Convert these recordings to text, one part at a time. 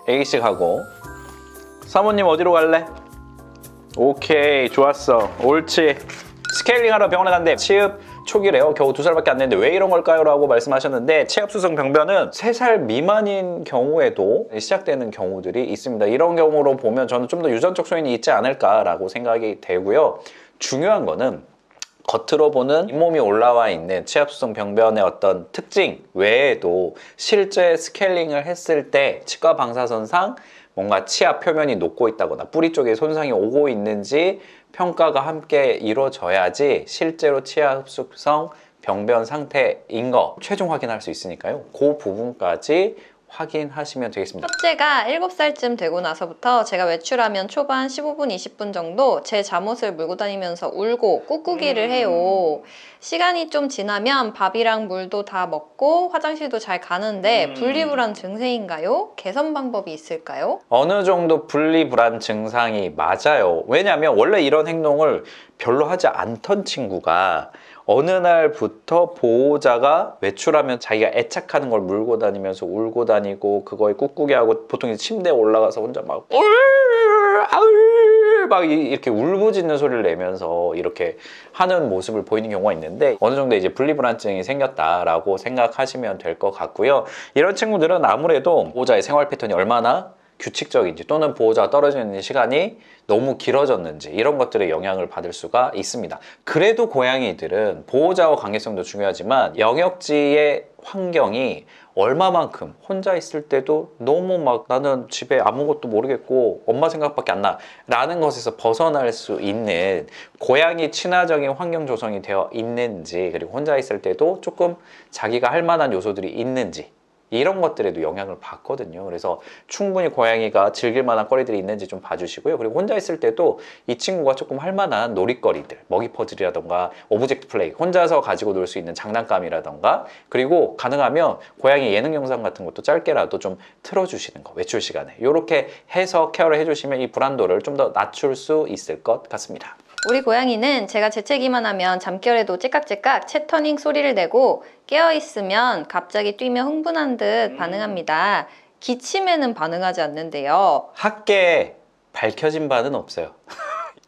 A씨 가고. 사모님 어디로 갈래? 오케이, 좋았어. 옳지. 스케일링 하러 병원에 갔는데 치읍 초기래요. 겨우 2살밖에 안 됐는데 왜 이런 걸까요? 라고 말씀하셨는데, 체압수성 병변은 3살 미만인 경우에도 시작되는 경우들이 있습니다. 이런 경우로 보면 저는 좀 더 유전적 소인이 있지 않을까라고 생각이 되고요. 중요한 거는 겉으로 보는 잇몸이 올라와 있는 체압수성 병변의 어떤 특징 외에도 실제 스케일링을 했을 때 치과 방사선상 뭔가 치아 표면이 녹고 있다거나 뿌리 쪽에 손상이 오고 있는지 평가가 함께 이루어져야지 실제로 치아 흡수성 병변 상태인 거 최종 확인할 수 있으니까요. 그 부분까지 확인하시면 되겠습니다. 첫째가 7살쯤 되고 나서부터 제가 외출하면 초반 15분, 20분 정도 제 잠옷을 물고 다니면서 울고 꾹꾹이를 해요. 시간이 좀 지나면 밥이랑 물도 다 먹고 화장실도 잘 가는데 분리불안 증세인가요? 개선 방법이 있을까요? 어느 정도 분리불안 증상이 맞아요. 왜냐하면 원래 이런 행동을 별로 하지 않던 친구가 어느 날부터 보호자가 외출하면 자기가 애착하는 걸 물고 다니면서 울고 다니고 그거에 꾹꾹이 하고 보통 침대에 올라가서 혼자 막 이렇게 울부짖는 소리를 내면서 이렇게 하는 모습을 보이는 경우가 있는데, 어느 정도 이제 분리불안증이 생겼다라고 생각하시면 될 것 같고요. 이런 친구들은 아무래도 보호자의 생활 패턴이 얼마나 규칙적인지 또는 보호자가 떨어져 있는 시간이 너무 길어졌는지 이런 것들에 영향을 받을 수가 있습니다. 그래도 고양이들은 보호자와 관계성도 중요하지만 영역지의 환경이 얼마만큼 혼자 있을 때도 너무 막 나는 집에 아무것도 모르겠고 엄마 생각밖에 안 나 라는 것에서 벗어날 수 있는 고양이 친화적인 환경 조성이 되어 있는지, 그리고 혼자 있을 때도 조금 자기가 할 만한 요소들이 있는지 이런 것들에도 영향을 받거든요. 그래서 충분히 고양이가 즐길 만한 거리들이 있는지 좀 봐주시고요. 그리고 혼자 있을 때도 이 친구가 조금 할 만한 놀이거리들, 먹이 퍼즐이라던가 오브젝트 플레이, 혼자서 가지고 놀 수 있는 장난감이라던가, 그리고 가능하면 고양이 예능 영상 같은 것도 짧게라도 좀 틀어주시는 거, 외출 시간에 이렇게 해서 케어를 해주시면 이 불안도를 좀 더 낮출 수 있을 것 같습니다. 우리 고양이는 제가 재채기만 하면 잠결에도 째깍째깍 채터닝 소리를 내고 깨어있으면 갑자기 뛰며 흥분한 듯 반응합니다. 기침에는 반응하지 않는데요. 학계에 밝혀진 바는 없어요.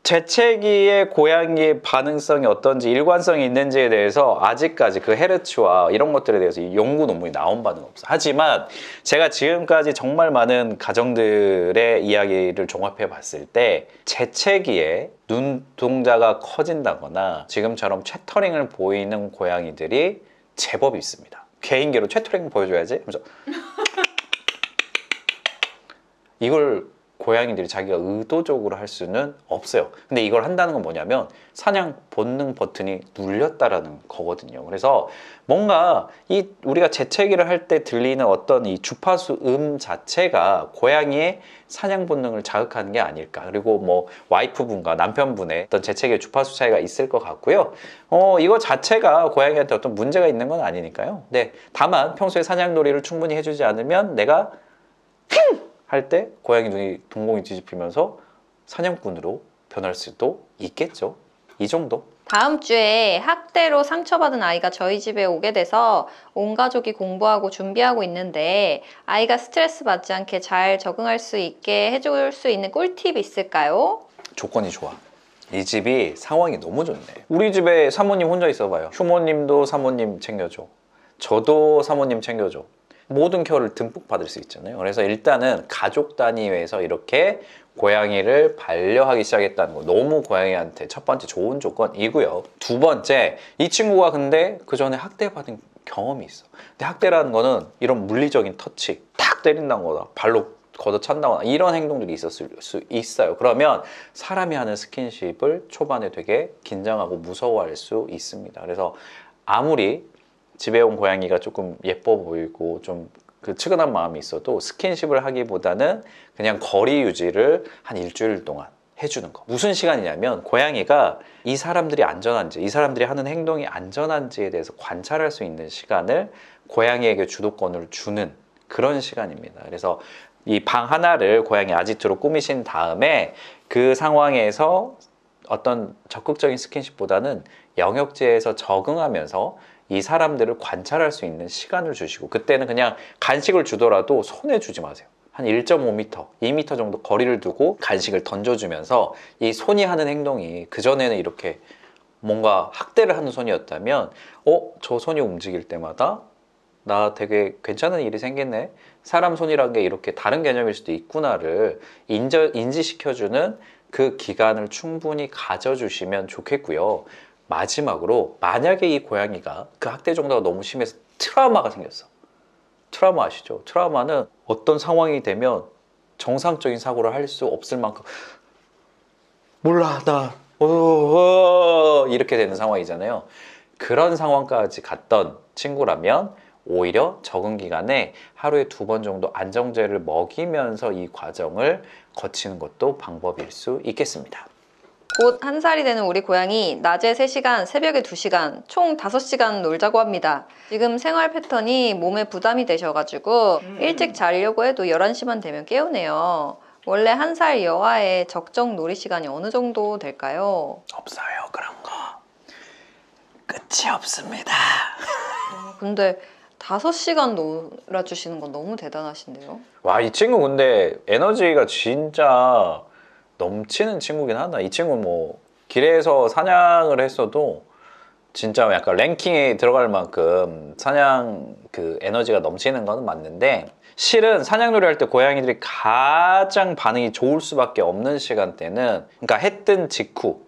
재채기의 고양이의 반응성이 어떤지, 일관성이 있는지에 대해서 아직까지 그 헤르츠와 이런 것들에 대해서 연구 논문이 나온 바는 없어요. 하지만 제가 지금까지 정말 많은 가정들의 이야기를 종합해 봤을 때 재채기에 눈동자가 커진다거나 지금처럼 채터링을 보이는 고양이들이 제법 있습니다. 개인기로 채터링 보여줘야지 하면서 이걸 고양이들이 자기가 의도적으로 할 수는 없어요. 근데 이걸 한다는 건 뭐냐면 사냥 본능 버튼이 눌렸다라는 거거든요. 그래서 뭔가 우리가 재채기를 할 때 들리는 어떤 이 주파수 자체가 고양이의 사냥 본능을 자극하는 게 아닐까. 그리고 뭐 와이프분과 남편분의 어떤 재채기의 주파수 차이가 있을 것 같고요. 이거 자체가 고양이한테 어떤 문제가 있는 건 아니니까요. 네, 다만 평소에 사냥놀이를 충분히 해주지 않으면 내가 할 때 고양이 눈이 동공이 뒤집히면서 사냥꾼으로 변할 수도 있겠죠. 이 정도. 다음 주에 학대로 상처받은 아이가 저희 집에 오게 돼서 온 가족이 공부하고 준비하고 있는데 아이가 스트레스 받지 않게 잘 적응할 수 있게 해줄 수 있는 꿀팁이 있을까요? 조건이 좋아. 이 집이 상황이 너무 좋네. 우리 집에 사모님 혼자 있어봐요. 휴모님도 사모님 챙겨줘. 저도 사모님 챙겨줘. 모든 케어를 듬뿍 받을 수 있잖아요. 그래서 일단은 가족 단위에서 이렇게 고양이를 반려하기 시작했다는 거 너무 고양이한테 첫 번째 좋은 조건이고요. 두 번째, 이 친구가 근데 그 전에 학대받은 경험이 있어. 근데 학대라는 거는 이런 물리적인 터치, 탁 때린다는 거다, 발로 걷어찬다거나 이런 행동들이 있었을 수 있어요. 그러면 사람이 하는 스킨십을 초반에 되게 긴장하고 무서워할 수 있습니다. 그래서 아무리 집에 온 고양이가 조금 예뻐 보이고 좀 그 측은한 마음이 있어도 스킨십을 하기보다는 그냥 거리 유지를 한 일주일 동안 해주는 거. 무슨 시간이냐면 고양이가 이 사람들이 안전한지, 이 사람들이 하는 행동이 안전한지에 대해서 관찰할 수 있는 시간을 고양이에게 주도권을 주는 그런 시간입니다. 그래서 이 방 하나를 고양이 아지트로 꾸미신 다음에 그 상황에서 어떤 적극적인 스킨십보다는 영역지에서 적응하면서 이 사람들을 관찰할 수 있는 시간을 주시고, 그때는 그냥 간식을 주더라도 손에 주지 마세요. 한 1.5m, 2m 정도 거리를 두고 간식을 던져주면서 이 손이 하는 행동이 그전에는 이렇게 뭔가 학대를 하는 손이었다면 저 손이 움직일 때마다 나 되게 괜찮은 일이 생겼네, 사람 손이란 게 이렇게 다른 개념일 수도 있구나를 인지시켜주는 그 기간을 충분히 가져주시면 좋겠고요. 마지막으로 만약에 이 고양이가 그 학대 정도가 너무 심해서 트라우마가 생겼어. 트라우마 아시죠? 트라우마는 어떤 상황이 되면 정상적인 사고를 할 수 없을 만큼 몰라 나 이렇게 되는 상황이잖아요. 그런 상황까지 갔던 친구라면 오히려 적응 기간에 하루에 2번 정도 안정제를 먹이면서 이 과정을 거치는 것도 방법일 수 있겠습니다. 곧 1살이 되는 우리 고양이 낮에 3시간, 새벽에 2시간, 총 5시간 놀자고 합니다. 지금 생활 패턴이 몸에 부담이 되셔가지고 일찍 자려고 해도 11시만 되면 깨우네요. 원래 1살 여아의 적정 놀이 시간이 어느 정도 될까요? 없어요, 그런 거. 끝이 없습니다. 근데 5시간 놀아주시는 건 너무 대단하신데요? 와, 이 친구 근데 에너지가 진짜 넘치는 친구긴 하다. 이 친구는 뭐 길에서 사냥을 했어도 진짜 약간 랭킹에 들어갈 만큼 사냥 그 에너지가 넘치는 건 맞는데, 실은 사냥놀이 할 때 고양이들이 가장 반응이 좋을 수밖에 없는 시간대는, 그러니까 해 뜬 직후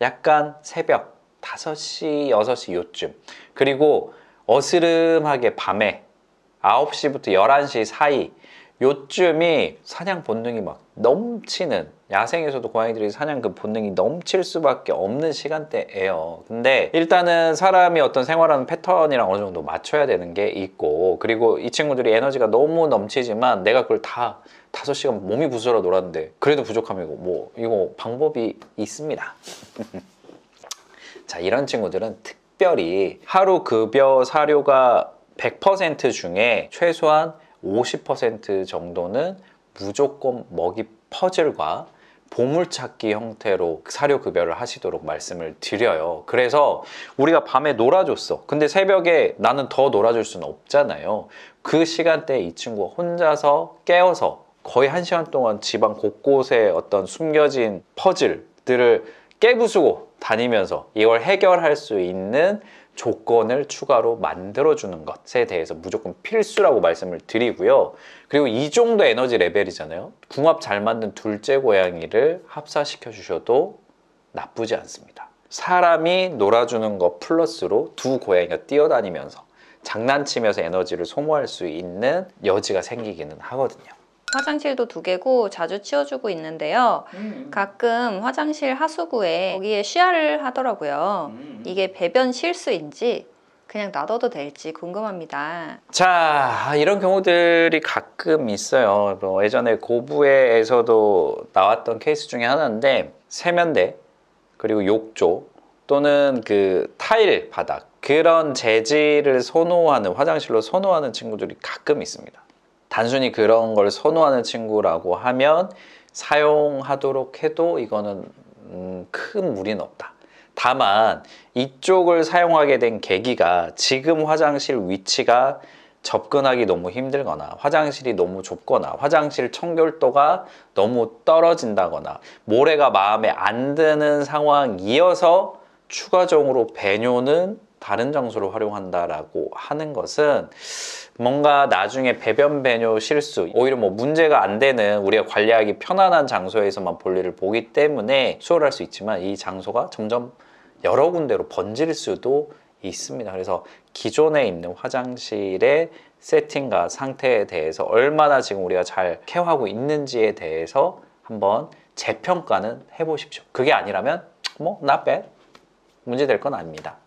약간 새벽 5시, 6시 요쯤, 그리고 어스름하게 밤에 9시부터 11시 사이 요쯤이 사냥 본능이 막 넘치는, 야생에서도 고양이들이 사냥 그 본능이 넘칠 수밖에 없는 시간대예요. 근데 일단은 사람이 어떤 생활하는 패턴이랑 어느 정도 맞춰야 되는 게 있고, 그리고 이 친구들이 에너지가 너무 넘치지만 내가 그걸 다 5시간 몸이 부스러 놀았는데 그래도 부족하면 이거 방법이 있습니다. 자, 이런 친구들은 특별히 하루 급여 사료가 100% 중에 최소한 50% 정도는 무조건 먹이 퍼즐과 보물찾기 형태로 사료 급여를 하시도록 말씀을 드려요. 그래서 우리가 밤에 놀아줬어. 근데 새벽에 나는 더 놀아줄 수는 없잖아요. 그 시간대에 이 친구가 혼자서 깨어서 거의 1시간 동안 집안 곳곳에 어떤 숨겨진 퍼즐들을 깨부수고 다니면서 이걸 해결할 수 있는 조건을 추가로 만들어주는 것에 대해서 무조건 필수라고 말씀을 드리고요. 그리고 이 정도 에너지 레벨이잖아요. 궁합 잘 맞는 둘째 고양이를 합사시켜 주셔도 나쁘지 않습니다. 사람이 놀아주는 것 플러스로 두 고양이가 뛰어다니면서 장난치면서 에너지를 소모할 수 있는 여지가 생기기는 하거든요. 화장실도 2개고 자주 치워주고 있는데요. 가끔 화장실 하수구에 거기에 쉬야를 하더라고요. 이게 배변 실수인지 그냥 놔둬도 될지 궁금합니다. 자, 이런 경우들이 가끔 있어요. 예전에 고부에에서도 나왔던 케이스 중에 하나인데, 세면대 그리고 욕조 또는 그 타일 바닥, 그런 재질을 선호하는, 화장실로 선호하는 친구들이 가끔 있습니다. 단순히 그런 걸 선호하는 친구라고 하면 사용하도록 해도 이거는 큰 무리는 없다. 다만 이쪽을 사용하게 된 계기가 지금 화장실 위치가 접근하기 너무 힘들거나 화장실이 너무 좁거나 화장실 청결도가 너무 떨어진다거나 모래가 마음에 안 드는 상황이어서 추가적으로 배뇨는 다른 장소로 활용한다라고 하는 것은 뭔가 나중에 배변 배뇨 실수, 오히려 문제가 안 되는, 우리가 관리하기 편안한 장소에서만 볼일을 보기 때문에 수월할 수 있지만 이 장소가 점점 여러 군데로 번질 수도 있습니다. 그래서 기존에 있는 화장실의 세팅과 상태에 대해서 얼마나 지금 우리가 잘 케어하고 있는지에 대해서 한번 재평가는 해보십시오. 그게 아니라면 not bad, 문제될 건 아닙니다.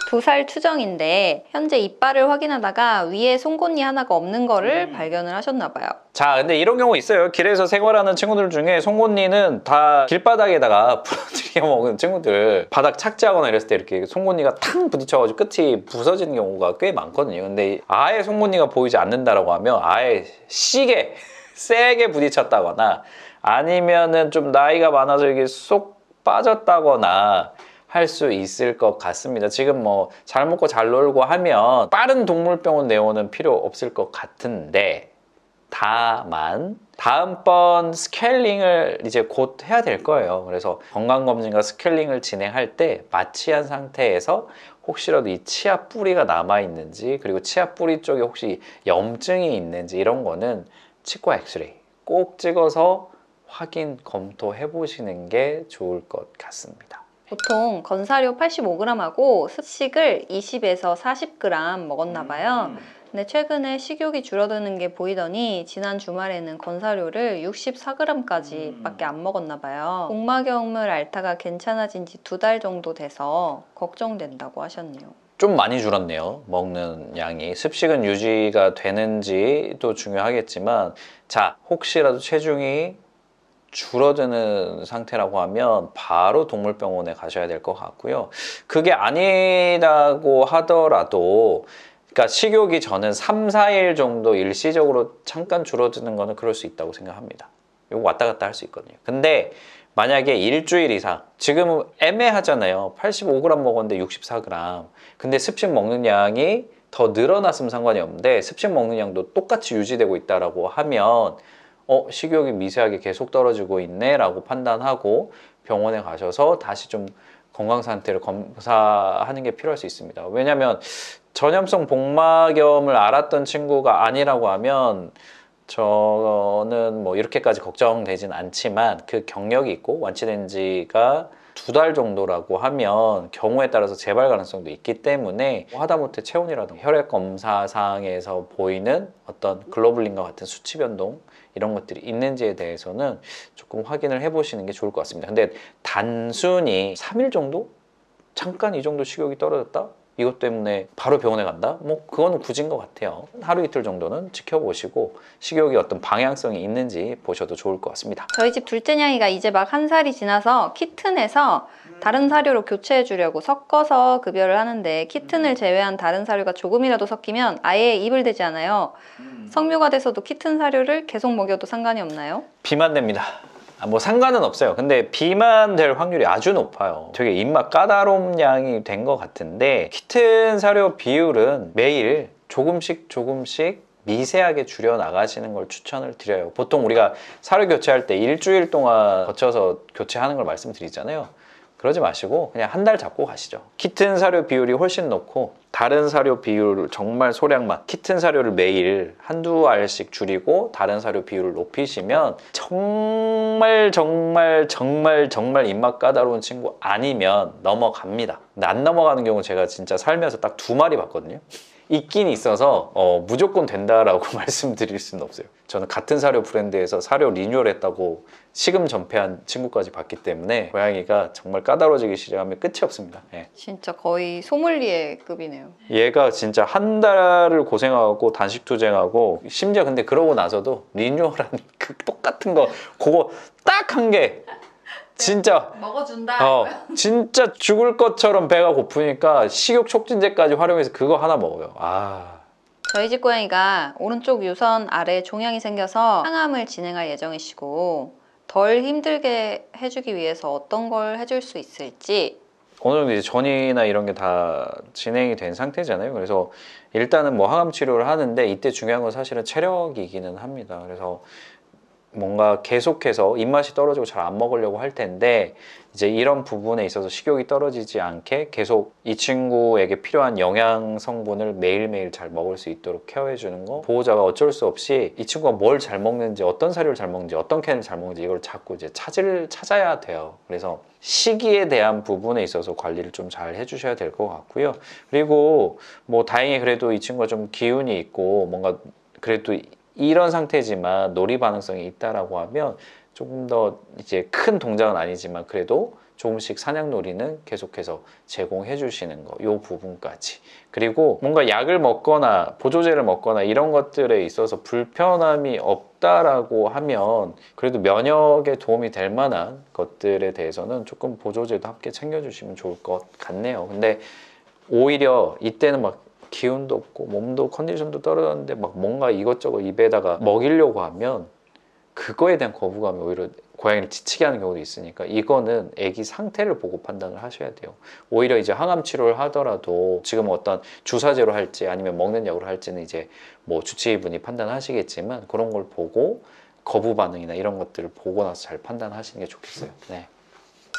2살 추정인데 현재 이빨을 확인하다가 위에 송곳니 하나가 없는 거를 발견을 하셨나 봐요. 자, 근데 이런 경우 있어요. 길에서 생활하는 친구들 중에 송곳니는 다 길바닥에다가 부러뜨려 먹은 친구들, 바닥 착지하거나 이랬을 때 이렇게 송곳니가 탕 부딪혀가지고 끝이 부서지는 경우가 꽤 많거든요. 근데 아예 송곳니가 보이지 않는다라고 하면 아예 세게 부딪혔다거나 아니면은 좀 나이가 많아서 이게 쏙 빠졌다거나 할 수 있을 것 같습니다. 지금 잘 먹고 잘 놀고 하면 빠른 동물병원 내원은 필요 없을 것 같은데, 다만 다음번 스케일링을 이제 곧 해야 될 거예요. 그래서 건강검진과 스케일링을 진행할 때 마취한 상태에서 혹시라도 이 치아 뿌리가 남아있는지, 그리고 치아 뿌리 쪽에 혹시 염증이 있는지 이런 거는 치과 엑스레이 꼭 찍어서 확인, 검토해 보시는 게 좋을 것 같습니다. 보통 건사료 85g하고 습식을 20에서 40g 먹었나 봐요. 근데 최근에 식욕이 줄어드는 게 보이더니 지난 주말에는 건사료를 64g까지 밖에 안 먹었나 봐요. 복막염을 앓다가 괜찮아진 지 2달 정도 돼서 걱정된다고 하셨네요. 좀 많이 줄었네요. 먹는 양이. 습식은 유지가 되는지도 중요하겠지만, 자, 혹시라도 체중이 줄어드는 상태라고 하면 바로 동물병원에 가셔야 될 것 같고요. 그게 아니라고 하더라도, 그러니까 식욕이 저는 3, 4일 정도 일시적으로 잠깐 줄어드는 거는 그럴 수 있다고 생각합니다. 이거 왔다 갔다 할 수 있거든요. 근데 만약에 일주일 이상, 지금은 애매하잖아요. 85g 먹었는데 64g. 근데 습식 먹는 양이 더 늘어났으면 상관이 없는데 습식 먹는 양도 똑같이 유지되고 있다라고 하면 식욕이 미세하게 계속 떨어지고 있네 라고 판단하고 병원에 가셔서 다시 좀 건강 상태를 검사하는 게 필요할 수 있습니다. 왜냐하면 전염성 복막염을 앓았던 친구가 아니라고 하면 저는 뭐 이렇게까지 걱정되진 않지만 그 경력이 있고 완치된 지가 2달 정도라고 하면 경우에 따라서 재발 가능성도 있기 때문에 하다못해 체온이라든가 혈액 검사상에서 보이는 어떤 글로불린과 같은 수치 변동 이런 것들이 있는지에 대해서는 조금 확인을 해보시는 게 좋을 것 같습니다. 근데 단순히 3일 정도? 잠깐 이 정도 식욕이 떨어졌다? 이것 때문에 바로 병원에 간다? 뭐 그거는 굳은 것 같아요. 하루 이틀 정도는 지켜보시고 식욕이 어떤 방향성이 있는지 보셔도 좋을 것 같습니다. 저희 집 둘째 냥이가 이제 막 1살이 지나서 키튼에서 다른 사료로 교체해 주려고 섞어서 급여를 하는데 키튼을 제외한 다른 사료가 조금이라도 섞이면 아예 입을 대지 않아요. 성묘가 돼서도 키튼 사료를 계속 먹여도 상관이 없나요? 비만됩니다. 뭐 상관은 없어요. 근데 비만될 확률이 아주 높아요. 되게 입맛 까다로운 양이 된 것 같은데 키튼 사료 비율은 매일 조금씩 미세하게 줄여 나가시는 걸 추천을 드려요. 보통 우리가 사료 교체할 때 일주일 동안 거쳐서 교체하는 걸 말씀드리잖아요. 그러지 마시고 그냥 한 달 잡고 가시죠. 키튼 사료 비율이 훨씬 높고 다른 사료 비율을 정말 소량만, 키튼 사료를 매일 한두 알씩 줄이고 다른 사료 비율을 높이시면 정말 입맛 까다로운 친구 아니면 넘어갑니다. 근데 안 넘어가는 경우 제가 진짜 살면서 딱 2마리 봤거든요. 있긴 있어서 무조건 된다라고 말씀드릴 수는 없어요. 저는 같은 사료 브랜드에서 사료 리뉴얼했다고 시금 전폐한 친구까지 봤기 때문에 고양이가 정말 까다로워지기 시작하면 끝이 없습니다. 예. 진짜 거의 소믈리에급이네요. 얘가 진짜 한 달을 고생하고 단식 투쟁하고 심지어 근데 그러고 나서도 리뉴얼한 그 똑같은 거 그거 딱 한 개 진짜 먹어준다. 진짜 죽을 것처럼 배가 고프니까 식욕 촉진제까지 활용해서 그거 하나 먹어요. 저희 집 고양이가 오른쪽 유선 아래 종양이 생겨서 항암을 진행할 예정이시고 덜 힘들게 해주기 위해서 어떤 걸 해줄 수 있을지. 어느 정도 이제 전이나 이런 게 다 진행이 된 상태잖아요. 그래서 일단은 뭐 항암 치료를 하는데 이때 중요한 건 사실은 체력이기는 합니다. 그래서 뭔가 계속해서 입맛이 떨어지고 잘 안 먹으려고 할 텐데 이제 이런 부분에 있어서 식욕이 떨어지지 않게 계속 이 친구에게 필요한 영양 성분을 매일매일 잘 먹을 수 있도록 케어해 주는 거, 보호자가 어쩔 수 없이 이 친구가 뭘 잘 먹는지, 어떤 사료를 잘 먹는지, 어떤 캔을 잘 먹는지 이걸 자꾸 이제 찾아야 돼요. 그래서 식이에 대한 부분에 있어서 관리를 좀 잘 해주셔야 될 것 같고요. 그리고 뭐 다행히 그래도 이 친구가 좀 기운이 있고 뭔가 그래도 이런 상태지만 놀이 반응성이 있다라고 하면 조금 더 이제 큰 동작은 아니지만 그래도 조금씩 사냥놀이는 계속해서 제공해 주시는 거, 요 부분까지. 그리고 뭔가 약을 먹거나 보조제를 먹거나 이런 것들에 있어서 불편함이 없다라고 하면 그래도 면역에 도움이 될 만한 것들에 대해서는 조금 보조제도 함께 챙겨주시면 좋을 것 같네요. 근데 오히려 이때는 막 기운도 없고 몸도 컨디션도 떨어졌는데 막 뭔가 이것저것 입에다가 먹이려고 하면 그거에 대한 거부감이 오히려 고양이를 지치게 하는 경우도 있으니까 이거는 아기 상태를 보고 판단을 하셔야 돼요. 오히려 이제 항암 치료를 하더라도 지금 어떤 주사제로 할지 아니면 먹는 약으로 할지는 이제 뭐 주치의분이 판단하시겠지만 그런 걸 보고 거부 반응이나 이런 것들을 보고 나서 잘 판단하시는 게 좋겠어요. 네.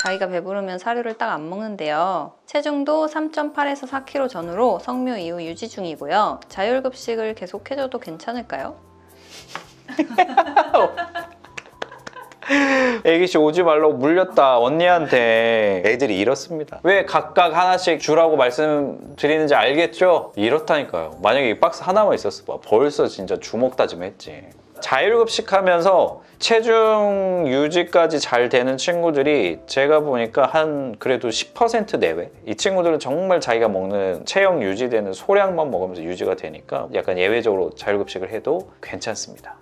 자기가 배부르면 사료를 딱 안 먹는데요. 체중도 3.8에서 4kg 전후로 성묘 이후 유지 중이고요. 자율급식을 계속 해줘도 괜찮을까요? 애기씨 오지 말라고 물렸다 언니한테. 애들이 이렇습니다. 왜 각각 하나씩 주라고 말씀드리는지 알겠죠? 이렇다니까요. 만약에 이 박스 하나만 있었어 봐 벌써 진짜 주먹 다짐했지. 자율급식하면서 체중 유지까지 잘 되는 친구들이 제가 보니까 한 그래도 10% 내외? 이 친구들은 정말 자기가 먹는 체형 유지되는 소량만 먹으면서 유지가 되니까 약간 예외적으로 자율급식을 해도 괜찮습니다.